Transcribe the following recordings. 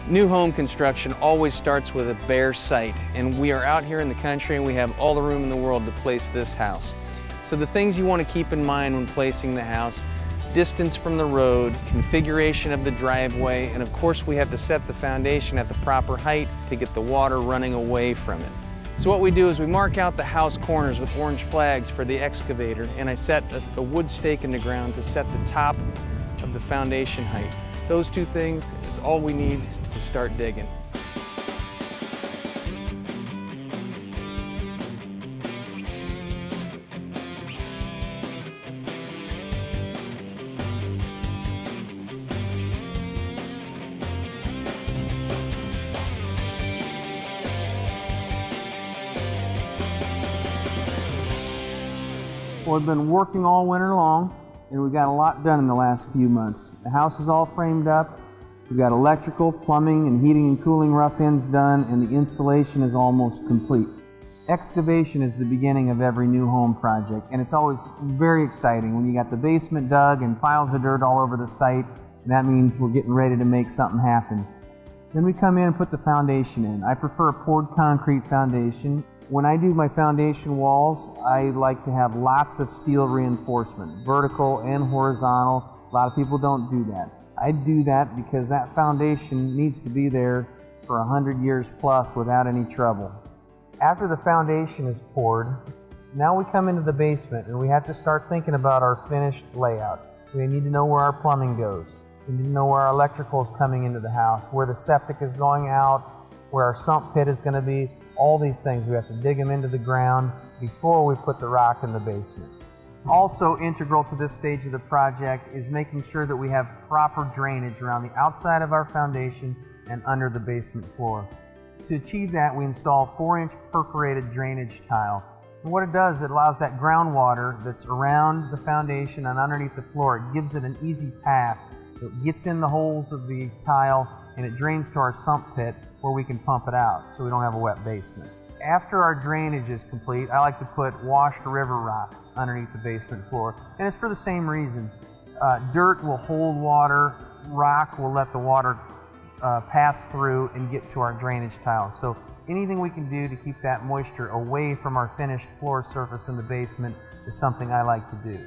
New home construction always starts with a bare site, and we are out here in the country and we have all the room in the world to place this house. So the things you want to keep in mind when placing the house: distance from the road, configuration of the driveway, and of course we have to set the foundation at the proper height to get the water running away from it. So what we do is we mark out the house corners with orange flags for the excavator, and I set a wood stake in the ground to set the top of the foundation height. Those two things is all we need to start digging. Well, we've been working all winter long, and we got a lot done in the last few months. The house is all framed up. We've got electrical, plumbing, and heating and cooling rough ends done, and the insulation is almost complete. Excavation is the beginning of every new home project, and it's always very exciting when you got the basement dug and piles of dirt all over the site, and that means we're getting ready to make something happen. Then we come in and put the foundation in. I prefer a poured concrete foundation. When I do my foundation walls, I like to have lots of steel reinforcement, vertical and horizontal. A lot of people don't do that. I do that because that foundation needs to be there for 100 years plus without any trouble. After the foundation is poured, now we come into the basement and we have to start thinking about our finished layout. We need to know where our plumbing goes. We need to know where our electrical is coming into the house, where the septic is going out, where our sump pit is going to be. All these things, we have to dig them into the ground before we put the rock in the basement. Also integral to this stage of the project is making sure that we have proper drainage around the outside of our foundation and under the basement floor. To achieve that, we install 4-inch perforated drainage tile. And what it does, it allows that groundwater that's around the foundation and underneath the floor, it gives it an easy path. It gets in the holes of the tile and it drains to our sump pit where we can pump it out so we don't have a wet basement. After our drainage is complete, I like to put washed river rock underneath the basement floor, and it's for the same reason. Dirt will hold water, rock will let the water pass through and get to our drainage tiles. So anything we can do to keep that moisture away from our finished floor surface in the basement is something I like to do.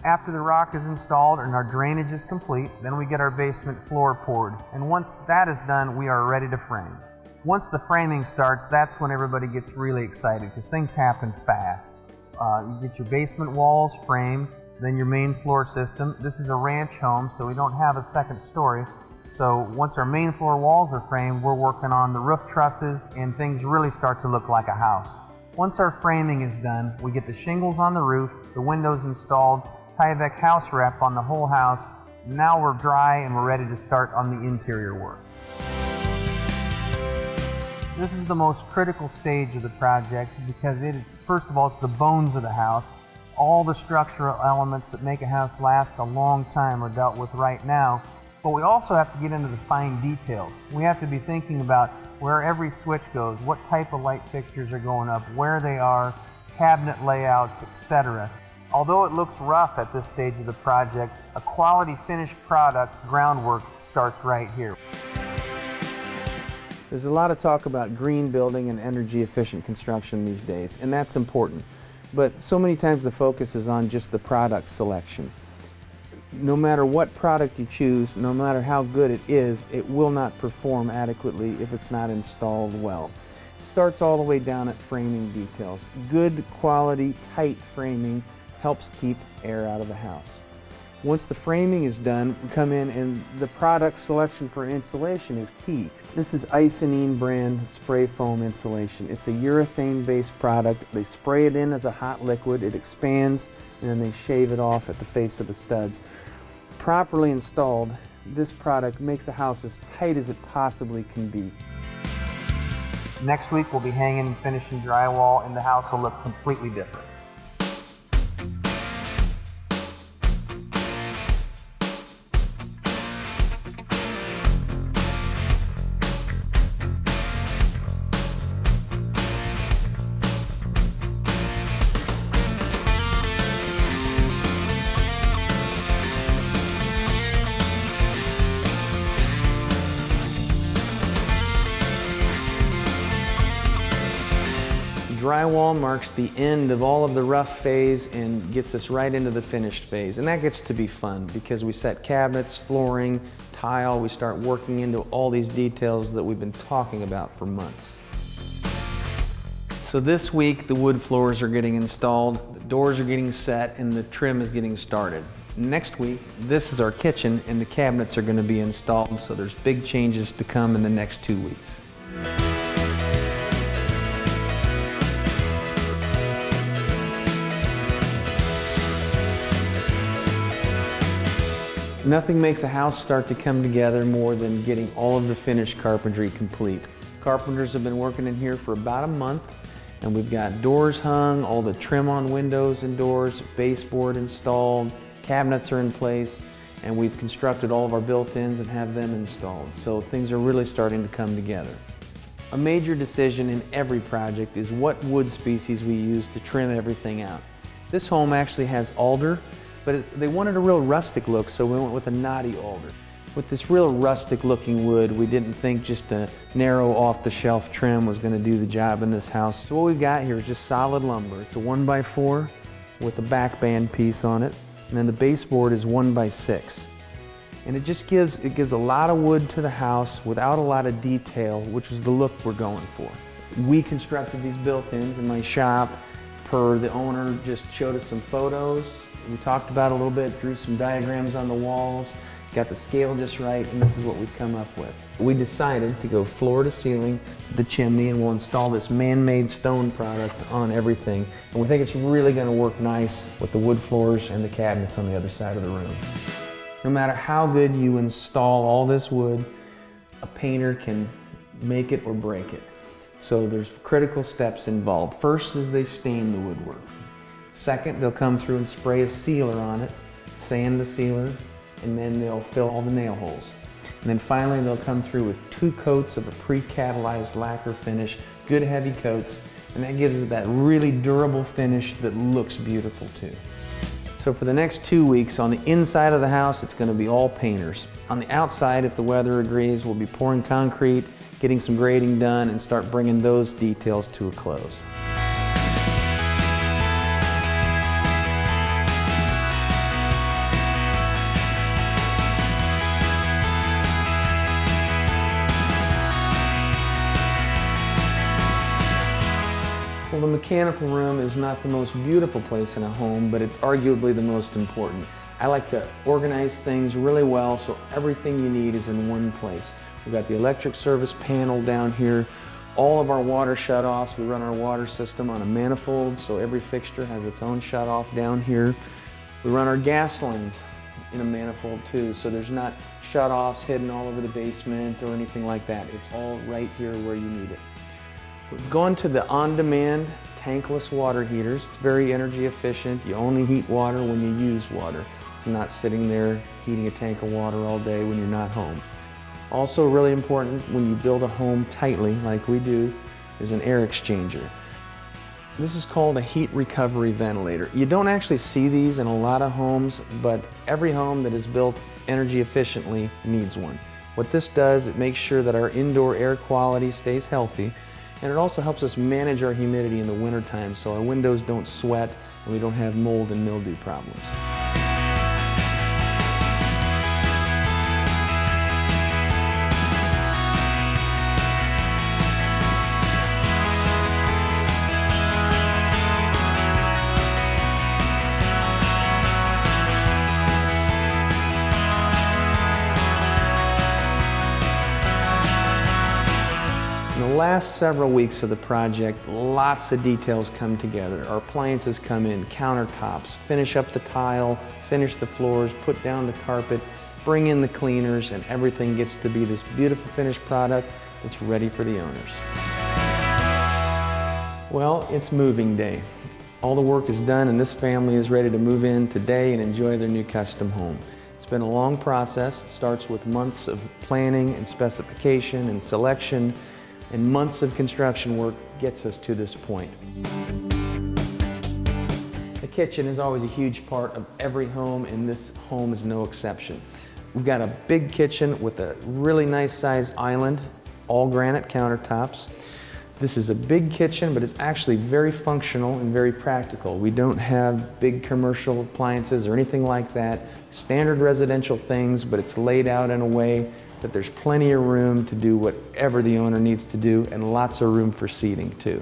After the rock is installed and our drainage is complete, then we get our basement floor poured. And once that is done, we are ready to frame. Once the framing starts, that's when everybody gets really excited because things happen fast. You get your basement walls framed, then your main floor system. This is a ranch home, so we don't have a second story. So once our main floor walls are framed, we're working on the roof trusses and things really start to look like a house. Once our framing is done, we get the shingles on the roof, the windows installed, Tyvek house wrap on the whole house. Now we're dry and we're ready to start on the interior work. This is the most critical stage of the project because it is, first of all, it's the bones of the house. All the structural elements that make a house last a long time are dealt with right now. But we also have to get into the fine details. We have to be thinking about where every switch goes, what type of light fixtures are going up, where they are, cabinet layouts, etc. Although it looks rough at this stage of the project, a quality finished product's groundwork starts right here. There's a lot of talk about green building and energy efficient construction these days, and that's important. But so many times the focus is on just the product selection. No matter what product you choose, no matter how good it is, it will not perform adequately if it's not installed well. It starts all the way down at framing details. Good quality, tight framing helps keep air out of the house. Once the framing is done, we come in and the product selection for insulation is key. This is Icynene brand spray foam insulation. It's a urethane-based product. They spray it in as a hot liquid, it expands, and then they shave it off at the face of the studs. Properly installed, this product makes a house as tight as it possibly can be. Next week we'll be hanging and finishing drywall, and the house will look completely different. drywall marks the end of all of the rough phase and gets us right into the finished phase. And that gets to be fun because we set cabinets, flooring, tile, we start working into all these details that we've been talking about for months. So this week the wood floors are getting installed, the doors are getting set, and the trim is getting started. Next week, this is our kitchen and the cabinets are going to be installed, so there's big changes to come in the next 2 weeks. Nothing makes a house start to come together more than getting all of the finished carpentry complete. Carpenters have been working in here for about a month, and we've got doors hung, all the trim on windows and doors, baseboard installed, cabinets are in place, and we've constructed all of our built-ins and have them installed. So things are really starting to come together. A major decision in every project is what wood species we use to trim everything out. This home actually has alder, but they wanted a real rustic look, so we went with a knotty alder. With this real rustic looking wood, we didn't think just a narrow off-the-shelf trim was going to do the job in this house. So what we've got here is just solid lumber. It's a 1x4 with a back band piece on it, and then the baseboard is 1x6. And it just gives a lot of wood to the house without a lot of detail, which is the look we're going for. We constructed these built-ins in my shop per the owner just showed us some photos. We talked about it a little bit, drew some diagrams on the walls, got the scale just right, and this is what we've come up with. We decided to go floor to ceiling, the chimney, and we'll install this man-made stone product on everything. And we think it's really going to work nice with the wood floors and the cabinets on the other side of the room. No matter how good you install all this wood, a painter can make it or break it. So there's critical steps involved. First is they stain the woodwork. Second, they'll come through and spray a sealer on it, sand the sealer, and then they'll fill all the nail holes. And then finally, they'll come through with 2 coats of a pre-catalyzed lacquer finish, good heavy coats, and that gives it that really durable finish that looks beautiful too. So for the next 2 weeks, on the inside of the house, it's going to be all painters. On the outside, if the weather agrees, we'll be pouring concrete, getting some grading done, and start bringing those details to a close. Well, the mechanical room is not the most beautiful place in a home, but it's arguably the most important. I like to organize things really well so everything you need is in one place. We've got the electric service panel down here, all of our water shutoffs. We run our water system on a manifold, so every fixture has its own shutoff down here. We run our gas lines in a manifold too, so there's not shutoffs hidden all over the basement or anything like that. It's all right here where you need it. We've gone to the on-demand tankless water heaters. It's very energy efficient. You only heat water when you use water. It's not sitting there heating a tank of water all day when you're not home. Also really important when you build a home tightly, like we do, is an air exchanger. This is called a heat recovery ventilator. You don't actually see these in a lot of homes, but every home that is built energy efficiently needs one. What this does, it makes sure that our indoor air quality stays healthy, and it also helps us manage our humidity in the wintertime so our windows don't sweat and we don't have mold and mildew problems. In the last several weeks of the project, lots of details come together. Our appliances come in, countertops, finish up the tile, finish the floors, put down the carpet, bring in the cleaners, and everything gets to be this beautiful finished product that's ready for the owners. Well, it's moving day. All the work is done and this family is ready to move in today and enjoy their new custom home. It's been a long process. It starts with months of planning and specification and selection, and months of construction work gets us to this point. The kitchen is always a huge part of every home, and this home is no exception. We've got a big kitchen with a really nice size island, all granite countertops. This is a big kitchen, but it's actually very functional and very practical. We don't have big commercial appliances or anything like that. Standard residential things, but it's laid out in a way that there's plenty of room to do whatever the owner needs to do, and lots of room for seating too.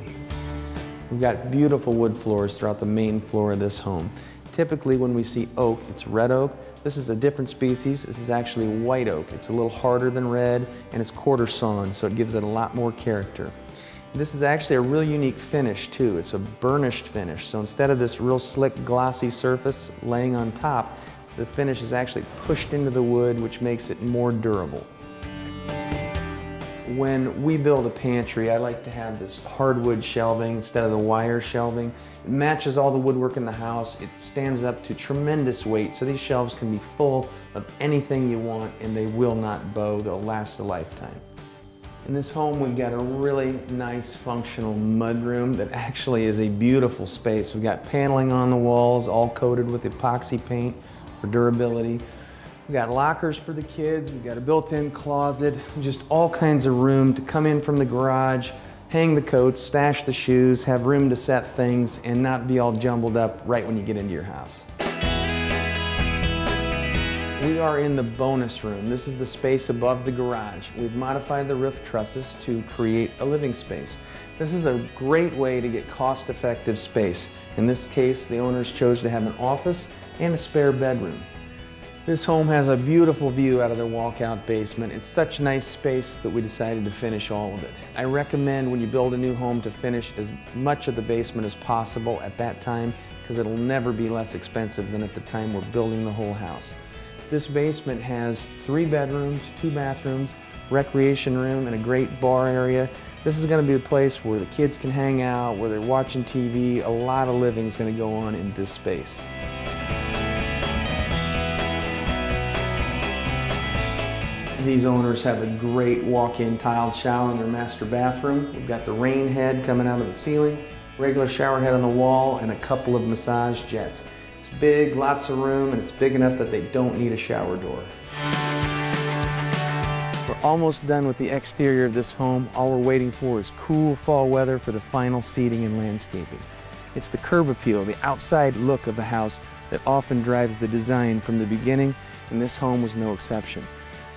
We've got beautiful wood floors throughout the main floor of this home. Typically when we see oak, it's red oak. This is a different species. This is actually white oak. It's a little harder than red, and it's quarter sawn, so it gives it a lot more character. This is actually a real unique finish too. It's a burnished finish. So instead of this real slick glossy surface laying on top, the finish is actually pushed into the wood, which makes it more durable. When we build a pantry, I like to have this hardwood shelving instead of the wire shelving. It matches all the woodwork in the house. It stands up to tremendous weight, so these shelves can be full of anything you want, and they will not bow. They'll last a lifetime. In this home, we've got a really nice functional mudroom that actually is a beautiful space. We've got paneling on the walls, all coated with epoxy paint for durability. We've got lockers for the kids. We've got a built-in closet, just all kinds of room to come in from the garage, hang the coats, stash the shoes, have room to set things, and not be all jumbled up right when you get into your house. We are in the bonus room. This is the space above the garage. We've modified the roof trusses to create a living space. This is a great way to get cost-effective space. In this case, the owners chose to have an office and a spare bedroom. This home has a beautiful view out of their walkout basement. It's such nice space that we decided to finish all of it. I recommend when you build a new home to finish as much of the basement as possible at that time, because it'll never be less expensive than at the time we're building the whole house. This basement has 3 bedrooms, 2 bathrooms, recreation room, and a great bar area. This is going to be the place where the kids can hang out, where they're watching TV. A lot of living is going to go on in this space. These owners have a great walk-in tiled shower in their master bathroom. We've got the rain head coming out of the ceiling, regular shower head on the wall, and a couple of massage jets. It's big, lots of room, and it's big enough that they don't need a shower door. We're almost done with the exterior of this home. All we're waiting for is cool fall weather for the final seating and landscaping. It's the curb appeal, the outside look of the house that often drives the design from the beginning, and this home was no exception.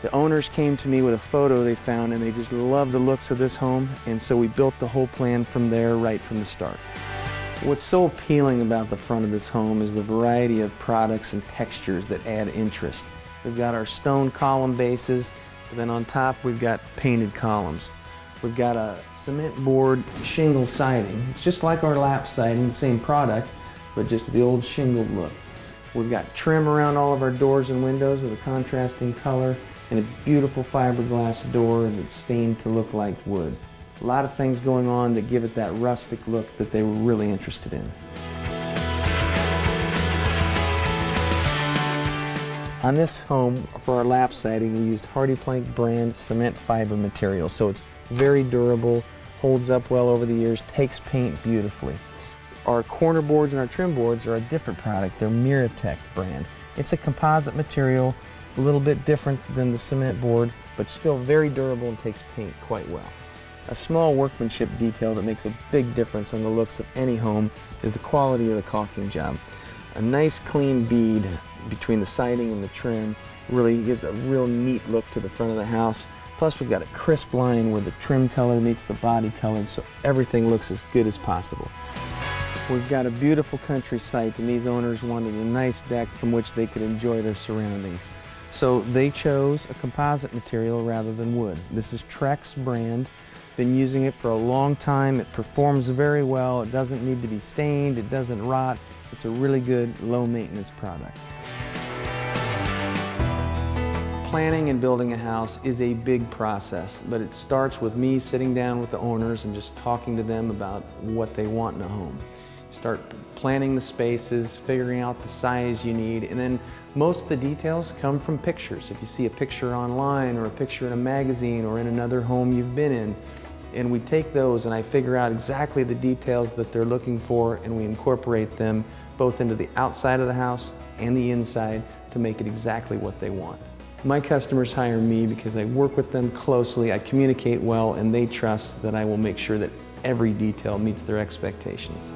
The owners came to me with a photo they found, and they just loved the looks of this home, and so we built the whole plan from there right from the start. What's so appealing about the front of this home is the variety of products and textures that add interest. We've got our stone column bases, and then on top we've got painted columns. We've got a cement board shingle siding. It's just like our lap siding, the same product, but just the old shingled look. We've got trim around all of our doors and windows with a contrasting color, and a beautiful fiberglass door that's stained to look like wood. A lot of things going on that give it that rustic look that they were really interested in. On this home, for our lap siding, we used HardiePlank brand cement fiber material, so it's very durable, holds up well over the years, takes paint beautifully. Our corner boards and our trim boards are a different product. They're Miratec brand. It's a composite material, a little bit different than the cement board, but still very durable and takes paint quite well. A small workmanship detail that makes a big difference on the looks of any home is the quality of the caulking job. A nice clean bead between the siding and the trim really gives a real neat look to the front of the house. Plus we've got a crisp line where the trim color meets the body color, so everything looks as good as possible. We've got a beautiful country site, and these owners wanted a nice deck from which they could enjoy their surroundings. So they chose a composite material rather than wood. This is Trex brand. Been using it for a long time. It performs very well. It doesn't need to be stained. It doesn't rot. It's a really good low maintenance product. Planning and building a house is a big process, but it starts with me sitting down with the owners and just talking to them about what they want in a home. Start planning the spaces, figuring out the size you need, and then most of the details come from pictures. If you see a picture online or a picture in a magazine or in another home you've been in, and we take those and I figure out exactly the details that they're looking for, and we incorporate them both into the outside of the house and the inside to make it exactly what they want. My customers hire me because I work with them closely, I communicate well, and they trust that I will make sure that every detail meets their expectations.